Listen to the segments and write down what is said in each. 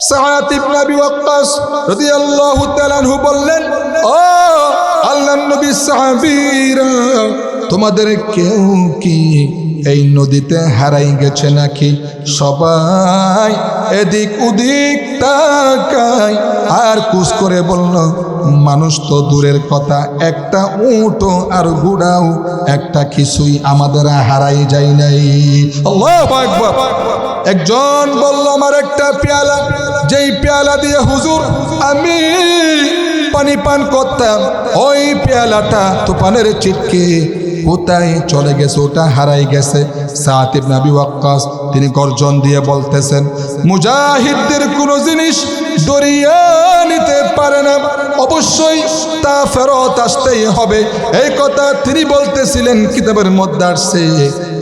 সাআদ ইবনে আবি ওয়াক্কাস রাদিয়াল্লাহু তাআলা আনহু বললেন, ও আল্লাহর নবী সাহাবীরা, তোমাদের কেউ কি এই নদীতে হারাই গেছে নাকি? সবাই এদিক ওদিক তাকায় আর কুস করে বলল, মানুষ তো দূরের কথা, একটা উটও আর ঘোড়াও একটা কিছুই আমাদের হারাই যায় নাই। আল্লাহু আকবার। একজন বলল, আমার একটা পেয়ালা, যেই পেয়ালা দিয়ে হুজুর আমি পানি পান করতাম, ওই পেয়ালাটা তুফানের চিটকে কোথায় চলে গেছে, ওটা হারাই গেছে। সাআদ ইবনে আবি ওয়াক্কাস তিনি গর্জন দিয়ে বলতেছেন, মুজাহিদদের কোনো জিনিস দরিয়া নিতে পারে না, অবশ্যই তা ফেরত আসতেই হবে। এই কথা তিনি বলতেছিলেন, কিতাবের মধ্যে আসছে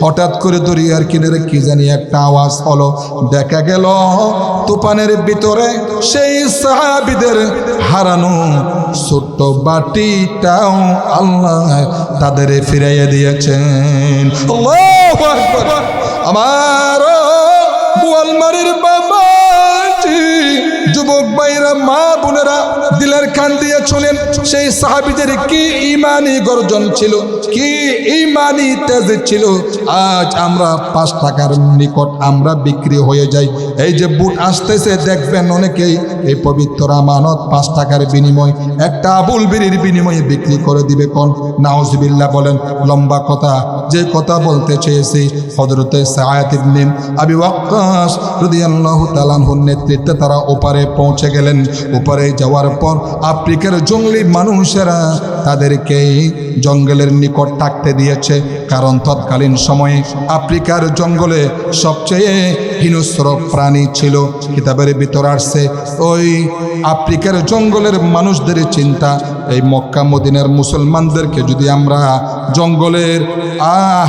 হঠাৎ করে দরিয়ার কিনারে কি জানি একটা আওয়াজ হলো। দেখা গেল তুফানের ভিতরে সেই সাহাবীদের হারানো ছোট্ট বাটিটাও আল্লাহ তাদের ফিরাইয়ে দিয়েছেন। আল্লাহু আকবার। আমার বোয়ালমারির বাবাজি, যুবক ভাইরা, মা বোনেরা, দিলের কান দিয়ে শুনেন, সেই সাহাবীদের কি ইমানি গর্জন ছিল, কি ইমানি তেজ ছিল। আজ আমরা 5 টাকার নিকট আমরা বিক্রি হয়ে যাই। এই যে বুট আসতেছে দেখবেন অনেকেই এই পবিত্র আমানত 5 টাকার বিনিময়, একটা আবুল বিরির বিনিময়ে বিক্রি করে দিবে। কোন নাউজুবিল্লাহ বলেন। লম্বা কথা, যে কথা বলতে চেয়েছি, হযরতে সাআদ ইবনে আবি ওয়াক্কাস রাদিয়াল্লাহু তাআলা আনহুর নেতৃত্বে তারা ওপারে পৌঁছে গেলেন। ওপারে যাওয়ার পর আফ্রিকার জঙ্গলি মানুষেরা তাদেরকে জঙ্গলের নিকট থাকতে দিয়েছে, কারণ তৎকালীন সময়ে আফ্রিকার জঙ্গলে সবচেয়ে হিংস্র প্রাণী ছিল। কিতাবের ভিতর আসছে, ওই আফ্রিকার জঙ্গলের মানুষদের চিন্তা, এই মক্কা মদিনার মুসলমানদেরকে যদি আমরা জঙ্গলের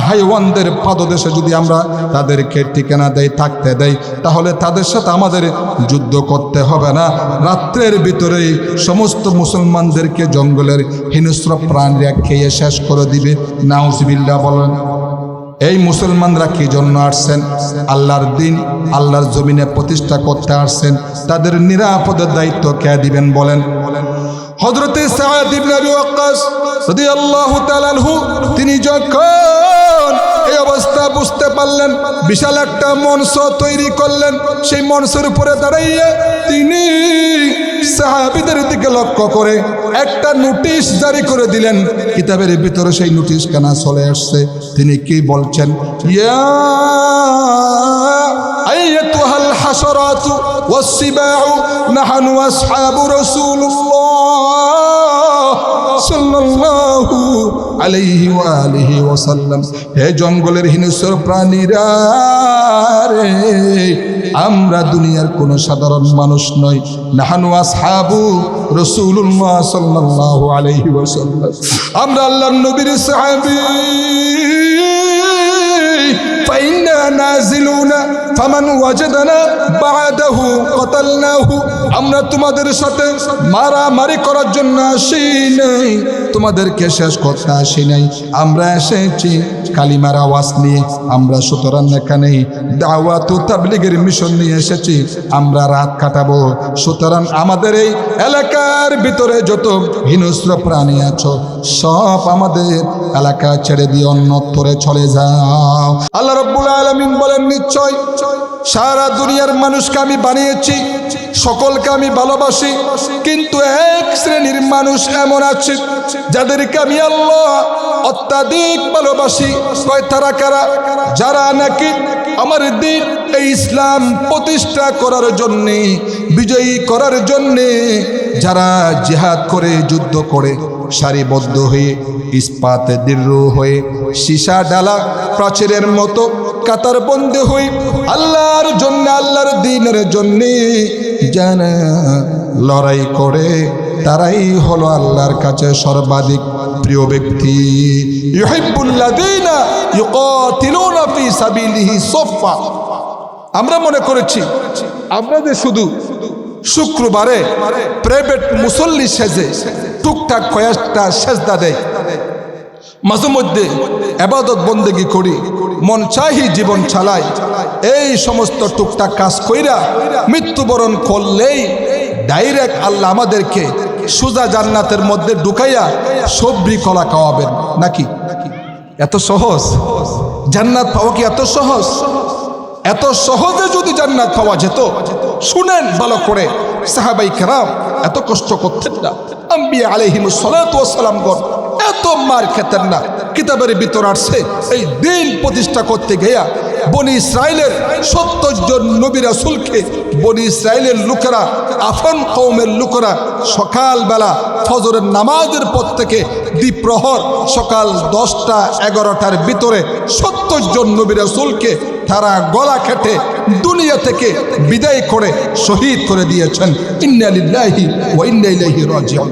হাইওয়ানদের পাদদেশে যদি আমরা তাদেরকে ঠিকানা দেই, থাকতে দেই, তাহলে তাদের সাথে আমাদের যুদ্ধ করতে হবে না। রাত্রের ভিতরেই সমস্ত মুসলমানদেরকে জঙ্গলের হিংস্র প্রাণীরা খেয়ে শেষ করে দিবে। নাউজুবিল্লাহ বলেন। এই মুসলমানরা কি জন্য আসছেন? আল্লাহর দিন আল্লাহর জমিনে প্রতিষ্ঠা করতে আসছেন। তাদের নিরাপদের দায়িত্ব কে দিবেন বলেন? হযরতে সাআদ ইবনে আবি ওয়াক্কাস রাদিয়াল্লাহু তাআলা আনহু তিনি যখন এই অবস্থা বুঝতে পারলেন, বিশাল একটা মঞ্চ তৈরি করলেন। সেই মঞ্চের উপরে দাঁড়িয়ে তিনি সাহাবীদের দিকে লক্ষ্য করে একটা নোটিশ জারি করে দিলেন। কিতাবের ভিতরে সেই নোটিশ কানা চলে আসছে। তিনি কি বলছেন? ইয়া আইয়াতুহাল হাশরাতু ওয়াসসিবাউ নাহনু আসহাবু রাসূলুল্লাহ সাল্লাল্লাহু আলাইহি ওয়া আলিহি ওয়াসাল্লাম। হে জঙ্গলের হিংস্র প্রাণীরা রে, আমরা দুনিয়ার কোনো সাধারণ মানুষ নই। নাহনু আসহাবু রাসূলুল্লাহ সাল্লাল্লাহু আলাইহি ওয়াসাল্লাম, আমরা আল্লাহর নবীর সাহাবী। ফাইন্না নাজিলুনা ফামান ওয়াজাদানা বা'দাহু কাতালনাহু, আমরা তোমাদের সাথে মারামারি করার জন্য আসি নাই, তোমাদেরকে শেষ করতে আসি নাই। আমরা এসেছি কালিমার আওয়াজ নিয়ে। আমরা সুতরাং এখানে দাওয়াত ও তাবলীগের মিশন নিয়ে এসেছি। আমরা রাত কাটাবো। সুতরাং আমাদের এই এলাকার ভিতরে যত হিংস্র প্রাণী আছো সব আমাদের এলাকা ছেড়ে দিয়ে অন্যত্রে চলে যাও। আল্লাহ রাব্বুল আলামিন বলেন, নিশ্চয় সারা দুনিয়ার মানুষকে আমি বানিয়েছি, সকলকে আমি ভালোবাসি, কিন্তু এক শ্রেণীর মানুষ এমন আছে যাদেরকে আমি আল্লাহ অত্যাধিক ভালোবাসি। কয় তারা কারা? যারা নাকি আমার দিন এই ইসলাম প্রতিষ্ঠা করার জন্যে, বিজয়ী করার জন্যে যারা জিহাদ করে, যুদ্ধ করে, সারিবদ্ধ হয়ে, ইস্পাতে দৃঢ় হয়ে, সীসা ডালা প্রাচীরের মতো কাতারবন্দি হই আল্লাহর জন্য, আল্লাহর দ্বীনের জন্য যারা লড়াই করে, তারাই হলো আল্লাহর কাছে সর্বাধিক প্রিয় ব্যক্তি। ইউহিব্বুল্লাযীনা ইউকাতিলুনা ফী সাবিলিহি সাফফা। আমরা মনে করেছি আমরা যে শুধু শুক্রবারে প্রাইভেট মুসল্লি সেজে টুকটাক কয়েকটা সেজদা দেয়, মাঝে মধ্যে ইবাদত বন্দেগী করি, মন চাহি জীবন চালাই, এই সমস্ত টুকটাক কাজ কইরা মৃত্যুবরণ করলেই ডাইরেক্ট আল্লাহ আমাদেরকে সুজা জান্নাতের মধ্যে ঢুকাইয়া সবরি কলা খাওয়াবেন নাকি? এত সহজ জান্নাত পাওয়া কি এত সহজ? এত সহজে যদি জান্নাত পাওয়া যেত, শুনেন ভালো করে, সাহাবাই কেরাম এত কষ্ট করতেন না, আম্বিয়া আলাইহিমুস সালাতু ওয়াস সালামগণ এত মার খেতেন না। কিতাবের ভিতর আসছে এই দিন প্রতিষ্ঠা করতে গিয়া বনি ইসরাইলের ৭০ জন নবী রাসূলকে বনি ইসরাইলের লোকেরা, আফন কওমের লোকেরা সকালবেলা ফজরের নামাজের পর থেকে দ্বিপ্রহর সকাল ১০টা ১১টার ভিতরে ৭০ জন নবী রাসূলকে তারা গলা কেটে দুনিয়া থেকে বিদায় করে শহীদ করে দিয়েছেন। ইন্না লিল্লাহি ওয়া ইন্না ইলাইহি রাজিউন।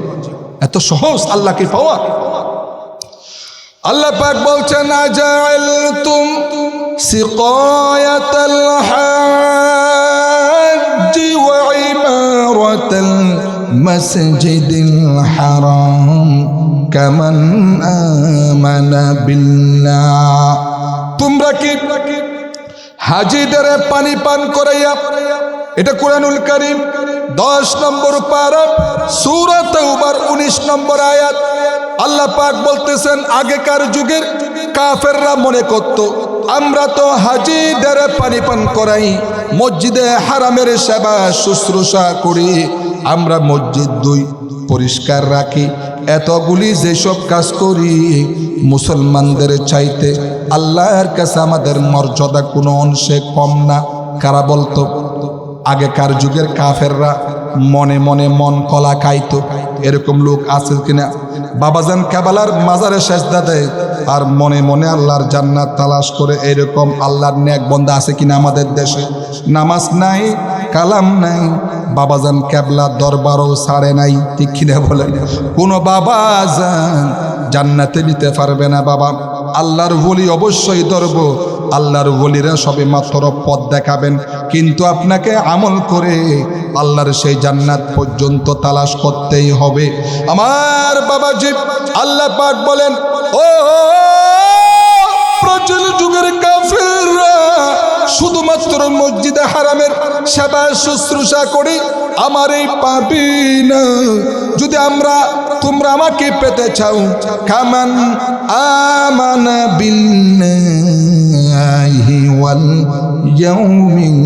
এত সহজ আল্লাহকে পাওয়া। আল্লাহ পাক বলছেন, আজাআলতুম সিকায়াতাল হাজ্জি ওয়া ইমারাতাল মাসজিদিল হারাম কামান আমানা বিল্লাহ। তোমরা কি হাজিদের পানি পান করাইয়া, এটা কুরআনুল কারীম 10 নম্বর পারা সূরা তাওবার 19 নম্বর আয়াত। আল্লাহ পাক বলতেছেন, আগেকার যুগের কাফেররা মনে করত আমরা তো হাজিদের পানি পান করাই, মসজিদে হারামের সেবা শুশ্রূষা করি, আমরা মসজিদ দুই পরিষ্কার রাখি, এতগুলি যেসব কাজ করি মুসলমানদের চাইতে আল্লাহর কাছে আমাদের মর্যাদা কোনো অংশে কম না। কারা বলতো? আগেকার যুগের কাফেররা মনে মনে মন কলা খাইতো। এরকম লোক আছে কিনা? বাবাজান কাবালার মাজারে সেজদা দেয় আর মনে মনে আল্লাহর জান্নাত তালাশ করে, এরকম আল্লাহর নেক বান্দা আছে কিনা আমাদের দেশে? নামাজ নাই, কালাম নাই, বাবাজান কেবলা দরবারও ছাড়ে নাই, ঠিক কিনা বলেন? কোনো বাবাজান জান্নাতে নিতে পারবে না বাবা। আল্লাহর ওলি অবশ্যই ধরব, আল্লাহর ওলিরা সবে মাত্র পথ দেখাবেন, কিন্তু আপনাকে আমল করে আল্লাহর সেই জান্নাত পর্যন্ত তালাশ করতেই হবে। আমার বাবাজি, আল্লাহ পাক বলেন, ও প্রাচীন যুগের কাফেররা শুধুমাত্র মসজিদে হারামের সেবা শুশ্রূষা করি, আমার এই পাবি না। যদি তোমরা আমাকে পেতে চাও, কামান আমানা বিল্লাহি ওয়াল ইয়াউমিল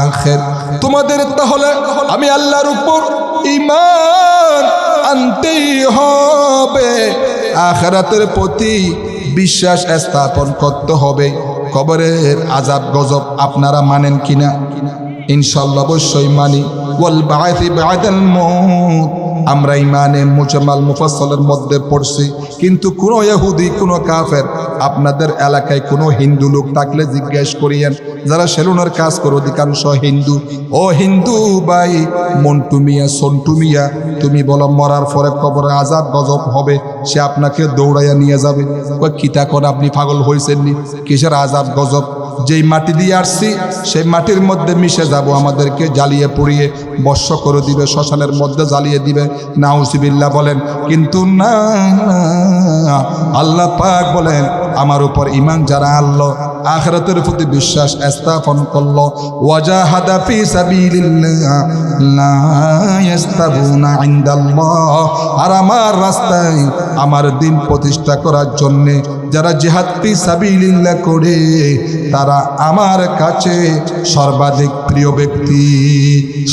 আখির, তোমাদের তাহলে আমি আল্লাহর উপর ঈমান আনতেই হবে, আখিরাতের প্রতি বিশ্বাস স্থাপন করতে হবে। কবরের আযাব গজব আপনারা মানেন কিনা? ইনশাআল্লাহ অবশ্যই মানি। ওয়াল বা'থি বা'দাল মউত আমরা ইমানে মুজাম্মাল মুফাসসালের মধ্যে পড়ছি, কিন্তু কোন ইহুদি কোন কাফের, আপনাদের এলাকায় কোনো হিন্দু লোক থাকলে জিজ্ঞেস করিয়েন, যারা সেলুনের কাজ করে অধিকাংশ হিন্দু। ও হিন্দু ভাই, মন্টু মিয়া সন্টু মিয়া, তুমি বলো মরার পরে কবরে আযাব গজব হবে, সে আপনাকে দৌড়াইয়া নিয়ে যাবে। কিতা কোন আপনি পাগল হয়েছেন নি? কিসের আযাব গজব? যেই মাটি দিয়ে আসছি সেই মাটির মধ্যে মিশে যাব, আমাদেরকে জ্বালিয়ে পুড়িয়ে বর্ষ করে দিবে, শ্মশানের মধ্যে জ্বালিয়ে দিবে। নাউজুবিল্লাহ বলেন। কিন্তু না, আল্লাহ পাক বলেন, আমার উপর ঈমান যারা আনলো, আখিরাতের প্রতি বিশ্বাস স্থাপন করলো, ওয়াজাহাদা ফি সাবিলিল্লাহ লা ইস্তাবুনা ইনদাল্লাহ, আর আমার রাস্তায় আমার দিন প্রতিষ্ঠা করার জন্য যারা জিহাদ ফি সাবিলিল্লাহ করে, তারা আমার কাছে সর্বাধিক প্রিয় ব্যক্তি।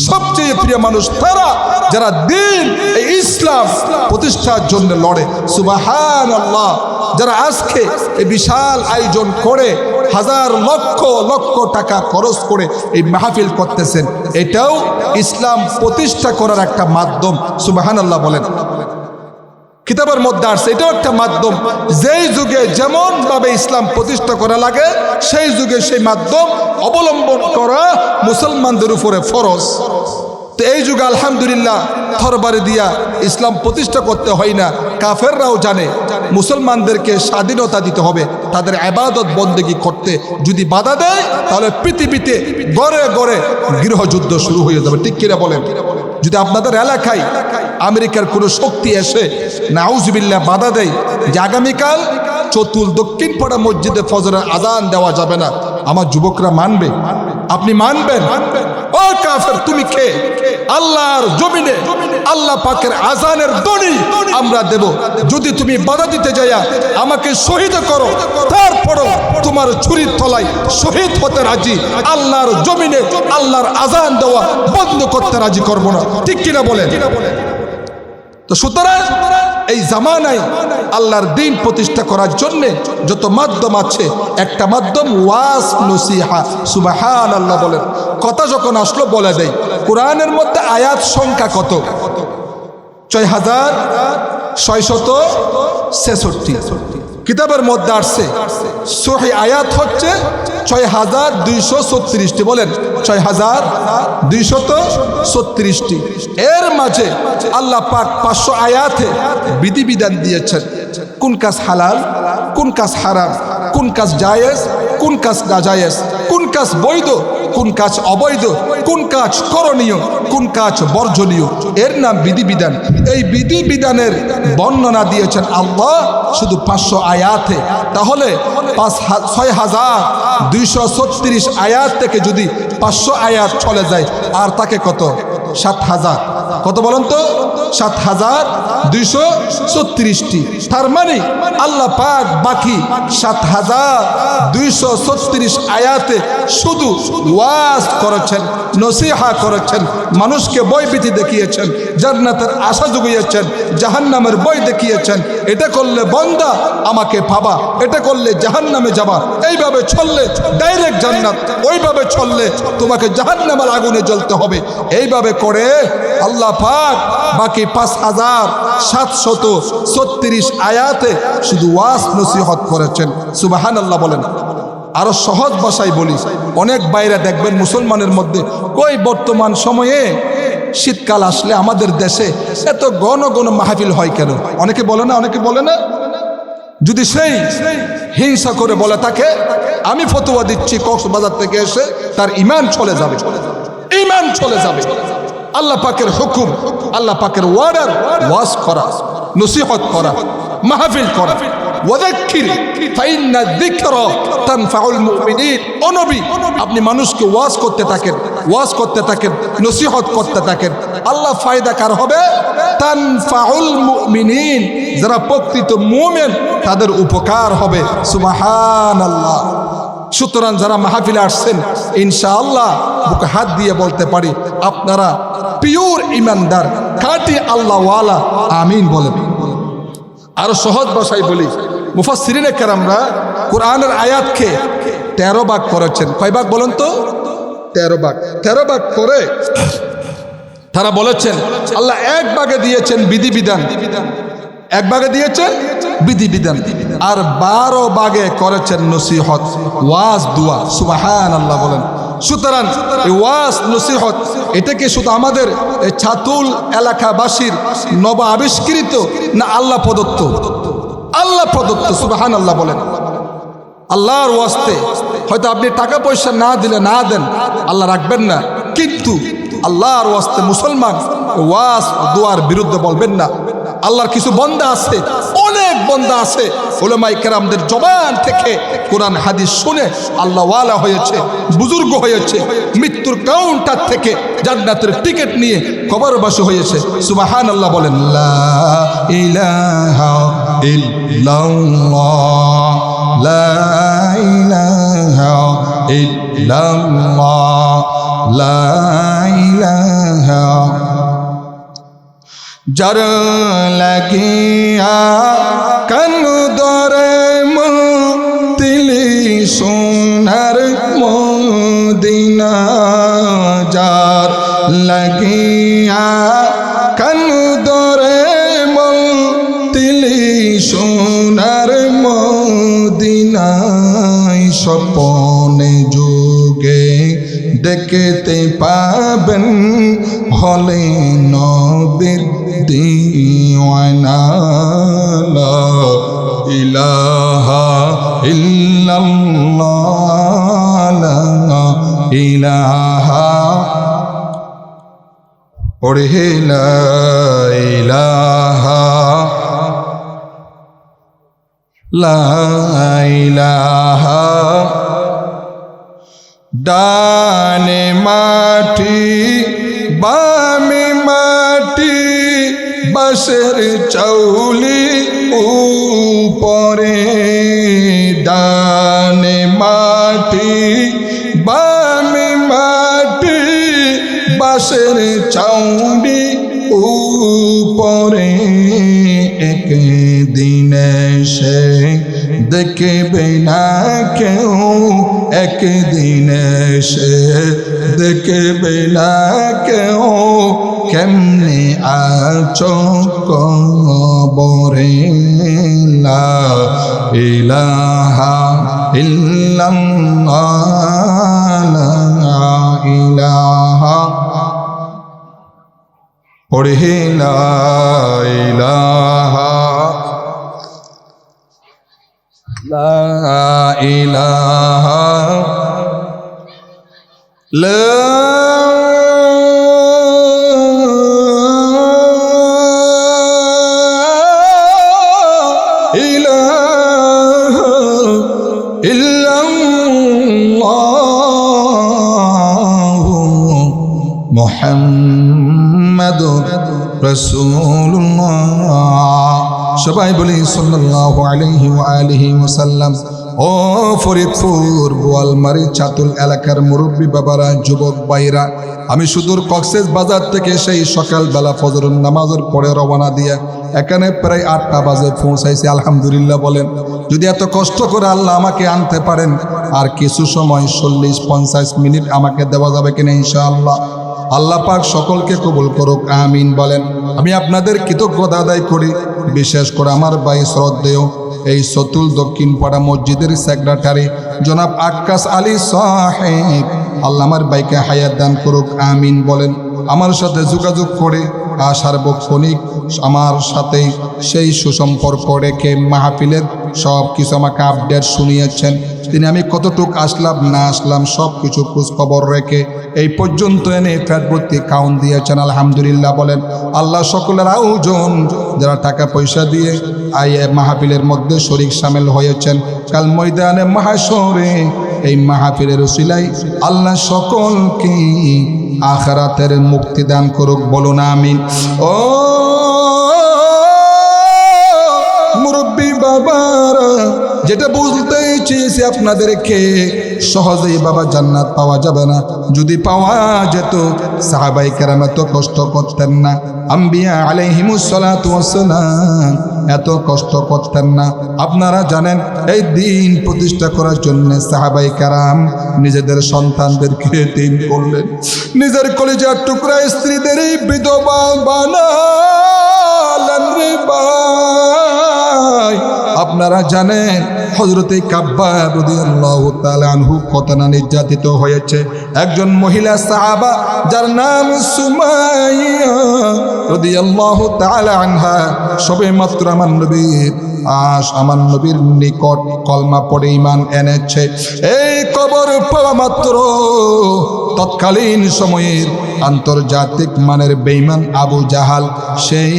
সবচেয়ে প্রিয় মানুষ তারা যারা দিন এই ইসলাম প্রতিষ্ঠার জন্য লড়ে। সুবহানাল্লাহ। যারা আজকে এই বিশাল আয়োজন করে হাজার লক্ষ লক্ষ টাকা খরচ করে এই মাহফিল করতেছেন, এটাও ইসলাম প্রতিষ্ঠা করার একটা মাধ্যম। সুবহানাল্লাহ বলেন। কিতাবের মধ্যে আসছে এটাও একটা মাধ্যম। যেই যুগে যেমন ভাবে ইসলাম প্রতিষ্ঠা করা লাগে, সেই যুগে সেই মাধ্যম অবলম্বন করা মুসলমানদের উপরে ফরজ। তো এই যুগে আলহামদুলিল্লাহ তরবারি দিয়া ইসলাম প্রতিষ্ঠা করতে হয় না। কাফেররাও জানে মুসলমানদেরকে স্বাধীনতা দিতে হবে, তাদের ইবাদত বন্দেগী করতে যদি বাধা দেয় তাহলে পৃথিবীতে গড়ে গড়ে গৃহযুদ্ধ শুরু হয়ে যাবে, ঠিক কিনা বলেন? যদি আপনাদের এলাকায় আমেরিকার কোনো শক্তি এসে নাউজুবিল্লাহ বাধা দেয় যে আগামীকাল চতুল দক্ষিণ পাড়া মসজিদে ফজরের আজান দেওয়া যাবে না, আমার যুবকরা মানবে? আপনি মানবেন? ও কাফের, তুমি কে? আল্লাহর জমিনে আল্লাহ পাকের আজানের ধ্বনি আমরা দেব। যদি তুমি বাধা দিতে যাইয়া আমাকে শহীদ করো, তারপরও তোমার ছুরির তলায় শহীদ হতে রাজি। আল্লাহর জমিনে আল্লাহর আজান দেওয়া বন্ধ করতে রাজি করব না, ঠিক কিনা বলেন? তো সুতরাং এই জামানায় আল্লাহর দ্বীন প্রতিষ্ঠা করার জন্য যত মাধ্যম আছে, একটা মাধ্যম ওয়াজ নসিহা। সুবহানাল্লাহ বলেন। কথা যখন আসলো বলে দেই, কোরআনের মধ্যে আয়াত সংখ্যা কত? ৬৬৬৬ কিতাবের মধ্যে আসছে। সহি আয়াত হচ্ছে ৬২৩৬টি। বলেন ৬২৩৬টি। এর মাঝে আল্লাহ পাক ৫০০ আয়াতে বিধিবিধান দিয়েছেন। কোন কাজ হালাল, কোন কাজ হারাম, কোন কাজ জায়েজ, কোন কাজ নাজায়েজ, কোন কাজ বৈধ, কোন কাজ অবৈধ, কোন কাজ করণীয়, কোন কাজ বর্জনীয়, এর নাম বিধিবিধান। এই বিধিবিধানের বর্ণনা দিয়েছেন আল্লাহ শুধু ৫০০ আয়াতে। তাহলে ৬২৩৬ আয়াত থেকে যদি ৫০০ আয়াত চলে যায়, আর তাকে কত? ৭,০০০। কত বলেন তো? ৭,২৩৬টি। তার মানে আল্লাহ পাক বাকি ৭,২৩৬ আয়াতে শুধু ওয়াজ করেছেন, নসিহা করেছেন, মানুষকে ভয়ভীতি দেখিয়েছেন, জান্নাতের আশা জুগিয়েছেন, জাহান্নামের ভয় দেখিয়েছেন। এটা করলে বান্দা আমাকে পাবা, এটা করলে জাহান্নামে যাবা, এইভাবে চললে ডাইরেক্ট জান্নাত, ওইভাবে চললে তোমাকে জাহান্নামের আগুনে জ্বলতে হবে। এইভাবে করে আল্লাহ পাক বাকি ৫,৭৩৬ আয়াতে শুধু ওয়াজ নসিহত করেছেন। সুবহানাল্লাহ বলেন। আরো সহজ ভাষায় বলি, অনেক বাইরে দেখবেন মুসলমানের মধ্যে কই বর্তমান সময়ে শীতকাল আসলে আমাদের দেশে এত ঘন ঘন মাহফিল হয় কেন? অনেকে বলে না, অনেকে বলে না। যদি সেই হিংসা করে বলে থাকে, আমি ফতোয়া দিচ্ছি কক্সবাজার থেকে এসে তার ঈমান চলে যাবে, ঈমান চলে যাবে। আল্লাহ পাকের হুকুম, আল্লাহ পাকের ওয়ার্ডার ওয়াজ করা, নসিহত করা, মাহফিল করা। ওয়াযাক্কির ফাইন্না যিকরা তানফাউল মুমিনিন। ও নবী, আপনি মানুষকে ওয়াজ করতে থাকেন, ওয়াজ করতে থাকেন, নসিহত করতে থাকেন। আল্লাহ ফায়দা কার হবে? তানফাউল মুমিনিন, যারা প্রকৃত মুমিন তাদের উপকার হবে। সুবহানাল্লাহ। সুতরাং যারা মাহফিলে আসছেন, ইনশাআল্লাহ বুকে হাত দিয়ে বলতে পারি আপনারা পিওর ইমানদার, খাঁটি আল্লাহওয়ালা। আমিন বলেন। আরো সহজ ভাষায় বলি, মুফাসসিরিনে কেরামরা কোরআনের আয়াতকে 13 ভাগ করেছেন। কয় ভাগ বলেন তো? 13 ভাগ। 13 ভাগ করে তারা বলেছেন আল্লাহ এক ভাগে দিয়েছেন বিধিবিধান, এক ভাগে দিয়েছেন বিধিবিধান, আর 12 ভাগে করেছেন নসিহত, ওয়াজ, দুয়া। সুবহানাল্লাহ বলেন। সুতরাং এই ওয়াজ নসিহত এটাকে শুধু আমাদের এই ছাতুল এলাকাবাসীর নব আবিষ্কৃত না আল্লাহ প্রদত্ত? আল্লাহ প্রদত্ত। সুবহানাল্লাহ বলেন। আল্লাহর ওয়াস্তে হয়তো আপনি টাকা পয়সা না দিলে না দেন, আল্লাহ রাখবেন না, কিন্তু আল্লাহর ওয়াস্তে মুসলমান ওয়াজ দুয়ার বিরুদ্ধে বলবেন না। আল্লাহর কিছু বান্দা আছে, অনেক বান্দা আছে, উলামায়ে কেরামদের জবান থেকে কোরআন হাদিস শুনে আল্লাহ ওয়ালা হয়েছে, বুজুর্গ হয়েছে, মৃত্যুর কাউন্টার থেকে জান্নাতের টিকিট নিয়ে কবরবাসী হয়েছে। সুবহানাল্লাহ বলেন। লা ইলাহা ইল্লাল্লাহ, লা ইলাহা ইল্লাল্লাহ, লা ইলাহা। যার লাগিয়া কানু দরে মুতিলি সোনার মদিনা, যার লাগিয়া কানু দরে মুতিলি সোনার মদিনায়, স্বপনে যুগে দেখতে পাবেন হলে নবীর দিওয়ানা। লা ইলাহা ইল্লাল্লাহ, লা ইলাহা, ওরে লা ইলাহা, লা ইলাহা। ডানে মাটি বামে মাটি বাঁশের চাউলি উপরে, ডানে মাটি বামে মাটি বাঁশের চাউলি উপরে, একদিন সে দেখবে না কেউ, একদিন সে দেখবে না কেউ, কেমনে আছো কবরে। লা ইলাহা ইল্লাল্লাহ, লা ইলাহা। পড়ে লা ইলাহা, লা ইলাহা, লা ইলাহা ইল্লাল্লাহু মুহাম্মাদুর রাসূলুল্লাহ। সবাই বলি সাল্লাল্লাহু আলাইহি ওয়া আলিহি ওয়াসাল্লাম। ও ফরিদপুর বোয়ালমারি চাতুল এলাকার মুরব্বী বাবারা, যুবক ভাইরা, আমি সুদূর কক্সেস বাজার থেকে সেই সকালবেলা ফজরের নামাজের পরে রওনা দিয়ে এখানে প্রায় 8টা বাজে পৌঁছাইছি। আলহামদুলিল্লাহ বলেন। যদি এত কষ্ট করে আল্লাহ আমাকে আনতে পারেন, আর কিছু সময় 40-50 মিনিট আমাকে দেওয়া যাবে কিনা ইনশাআল্লাহ। আল্লাহ পাক সকলকে কবুল করুক, আমিন বলেন। আমি আপনাদের কৃতজ্ঞতা আদায় করি, বিশেষ করে আমার ভাই শ্রদ্ধেয় এই সতুল দক্ষিণ পাড়া মসজিদের সেক্রেটারি জনাব আক্কাস আলী সাহেব, আল্লাহ আমার ভাইকে হায়াত দান করুক, আমিন বলেন। আমার সাথে যোগাযোগ করে সার্বক্ষণিক আমার সাথে সেই সুসম্পর্ক রেখে মাহফিলের সব কিছু আমাকে আপডেট শুনিয়েছেন। তিনি আমি কতটুক আসলাম না আসলাম সব কিছু খোঁজ খবর রেখে এই পর্যন্ত এনে ফেরবর্তী কাউন্ট দিয়েছেন। আলহামদুলিল্লাহ বলেন। আল্লাহ সকলের আয়োজন যারা টাকা পয়সা দিয়ে মাহফিলের মধ্যে শরীক শামিল হয়েছেন, কাল ময়দানে মাহশরে এই মাহফিলের উসিলাই আল্লাহ সকলকে আখিরাতের মুক্তি দান করুক, বলুন আমিন। ও মুরব্বী বাবারা, যেটা বুঝতে চেয়েছি আপনাদেরকে, সহজেই বাবা জান্নাত পাওয়া যাবে না। যদি পাওয়া যেত সাহাবায়ে কেরাম এত কষ্ট করতেন না, আম্বিয়া আলাইহিমুস সালাতু ওয়াস সালাম এত কষ্ট করতেন না। আপনারা জানেন এই দিন প্রতিষ্ঠা করার জন্য সাহাবায়ে কেরাম নিজেদের সন্তানদেরকে এতিম করলেন, নিজের কলিজার টুকরা স্ত্রীদের বিধবা বানালেন রে ভাই। আপনারা জানেন হযরতে কাব্বাব রাদিয়াল্লাহু তাআলা আনহু কত না নির্যাতিত হয়েছে। একজন মহিলা সাহাবা যার নাম সুমাইয়া রাদিয়াল্লাহু তাআলা আনহা সবে মাত্র আমার নবীর নিকট কলমা পড়ে ঈমান এনেছে। এই খবর পাওয়া মাত্র তৎকালীন সময়ের আন্তর্জাতিক মানের বেঈমান আবু জাহাল সেই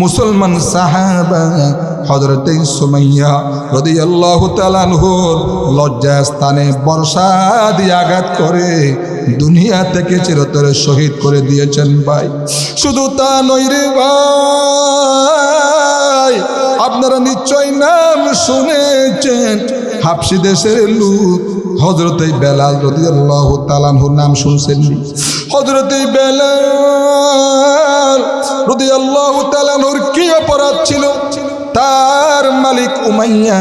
মুসলমান সাহাবা হযরতে সুমাইয়া রাদিয়াল্লাহু তাআলা আনহুর লজ্জাস্থানে বর্ষা দিয়ে আঘাত করে দুনিয়া থেকে চিরতরে শহীদ করে দিয়েছেন ভাই। শুধু তা নয় রে ভাই, আপনারা নিশ্চয় নাম শুনেছেন হাবশী দেশের লোক হযরতে বেলাল রাদিয়াল্লাহু তাআলা আনহুর নাম শুনছেন? হযরতে বেলাল রাদিয়াল্লাহু তাআলা আনহুর কি অপরাধ ছিল? তার মালিক উমাইয়া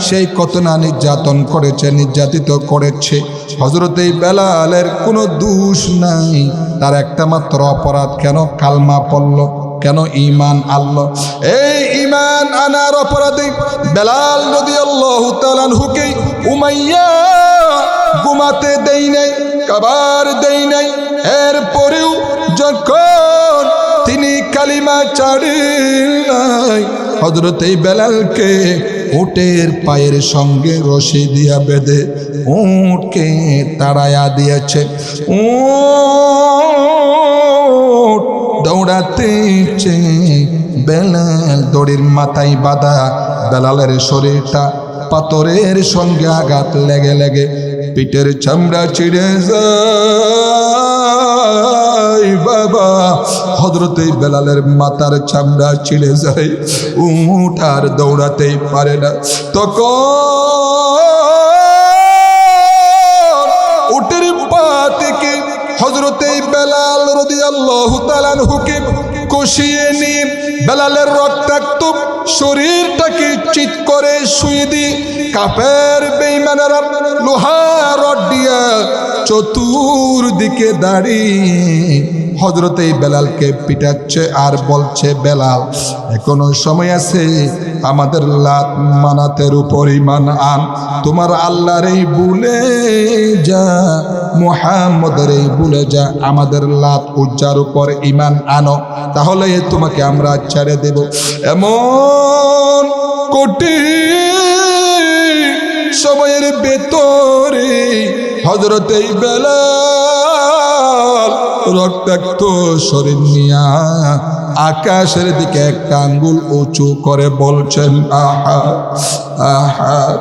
সেই কত না নির্যাতন করেছে, নির্যাতিত করেছে। হযরতে বেলালের কোনো দোষ নাই, তার একটা মাত্র অপরাধ, কেন কালমা পড়ল, কেন ঈমান আনলো। এই ঈমান আনার অপরাধে বেলাল রাদিয়াল্লাহু তাআলা আনহুকে উমাইয়া ঘুমাতে দেই নাই, খাবার দেই নাই। এরপরেও যখন তিনি কালিমা ছাড়েন, হযরতে বেলালকে উটের পায়ের সঙ্গে রশি দিয়া বেঁধে উটকে তাড়াইয়া দিয়েছে। উট দৌড়াতেছে, বেলাল দড়ির মাথায় বাঁধা বেলালের শরীরটা পাথরের সঙ্গে আঘাত লেগে লেগে পিঠের চামড়া ছিঁড়ে যায় বাবা। হযরতে বেলালের মাথার চামড়া ছিঁড়ে যায়, উট আর দৌড়াতেই পারে না। তখন উটের পা থেকে হযরতে বেলাল রাদিয়াল্লাহু তাআলা আনহুকে কষিয়ে নিয়ে বেলালের রক্তাক্ত শরীরটাকে চিৎ করে শুয়ে দিয়ে কাফের বেঈমানেরা লোহা রড দিয়া চতুর্দিকে দাঁড়িয়ে হযরতে বেলালকে পিটাচ্ছে আর বলছে, বেলাল এখনো সময় আছে, আমাদের লাত মানাতের উপর ঈমান আন। তোমার আল্লাহর এই ভুলে যা, মুহাম্মদের এই ভুলে যা, আমাদের লাত উজ্জার উপর ঈমান আনো, তাহলে তোমাকে আমরা ছেড়ে দেব। এমন কঠিন সময়ের ভেতরে হযরতে বেলাল রক্তাক্ত শরীর নিয়া আকাশের দিকে একটা আঙ্গুল উঁচু করে বলছেন, আহাদ আহাদ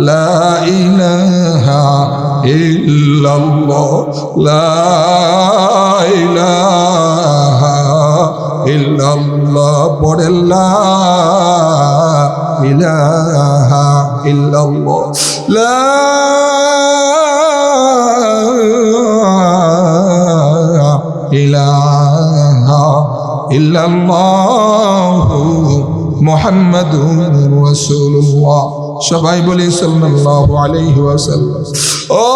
লা ইলাহা ইল্লাল্লাহ লা ইলাহা ইল্লাল্লাহ, পড়ে লা ইলাহা ইল্লাল্লাহ লা ইলাহা ইল্লাল্লাহু মুহাম্মাদুর রাসূলুল্লাহ। সবাই বলি সাল্লাল্লাহু আলাইহি ওয়াসাল্লাম। ও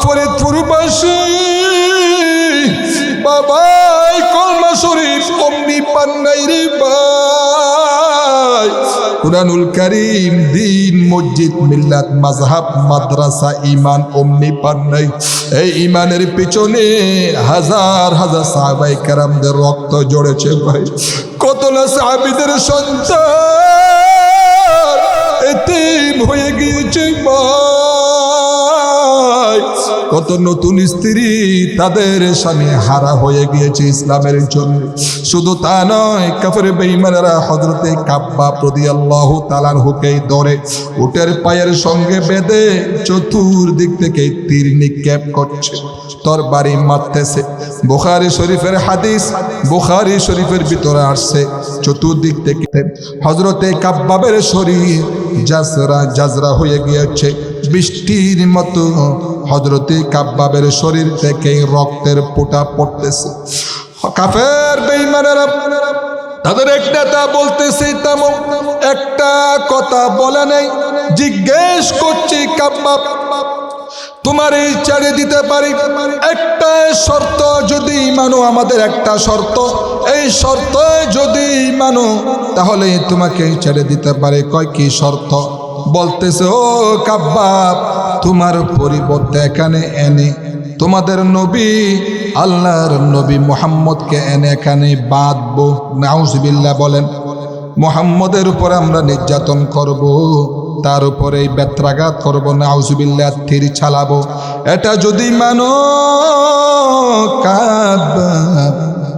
ফরিদপুরবাসী বাবা, কলমা শরীফ অমনি পান নাই রে ভাই। কুরআনুল কারীম, দিন, মসজিদ, মিল্লাত, মাযহাব, মাদ্রাসা, ঈমান অমনি পান নাই। এই ঈমানের পিছনে হাজার হাজার সাহাবায়ে কেরামদের রক্ত ঝরেছে ভাই। কত না সাহাবীদের সন্তান এতিম হয়ে গিয়েছে ভাই। কত নতুন স্ত্রী তাদের স্বামী হারা হয়ে গিয়েছে ইসলামের জন্য। শুধু তা নয়, কাফের বেঈমানেরা হযরতে কাব্বাব রাদিয়াল্লাহু তাআলা আনহুকে ধরে উটের পায়ের সঙ্গে বেঁধে চতুর্দিক থেকে তীর নিক্ষেপ করছে, তরবারি মারতেছে। বুখারী শরীফের হাদিস, বুখারী শরীফের ভিতরে আসছে, চতুর্দিক থেকে হযরতে কাব্বাবের শরীর জাজরা জাজরা হয়ে গিয়েছে, বৃষ্টির মতো হযরতে কাব্বাবের শরীর থেকে রক্তের ফোঁটা পড়তেছে। কাফের বেঈমানেরা তাদের এক নেতা বলতেছে, তেমন একটা কথা বলে নাই। জিজ্ঞেস করছি, কাব্বাব তোমার এই ছেড়ে দিতে পারি, একটা শর্ত যদি মানো, আমাদের একটা শর্ত, এই শর্ত যদি মানো তাহলে তোমাকে ছেড়ে দিতে পারে। কয় কি শর্ত? বলতেছে, ও কাব্বাব, তোমার পরিবর্তে এখানে এনে তোমাদের নবী, আল্লাহর নবী মুহাম্মদকে এনে এখানে বাঁধবো। নাউজুবিল্লাহ বলেন। মুহাম্মদের উপর আমরা নির্যাতন করব, তার উপরে বেত্রাঘাত করব, নাউজুবিল্লাহ, তীর চালাবো। এটা যদি মানো কাব্বাব,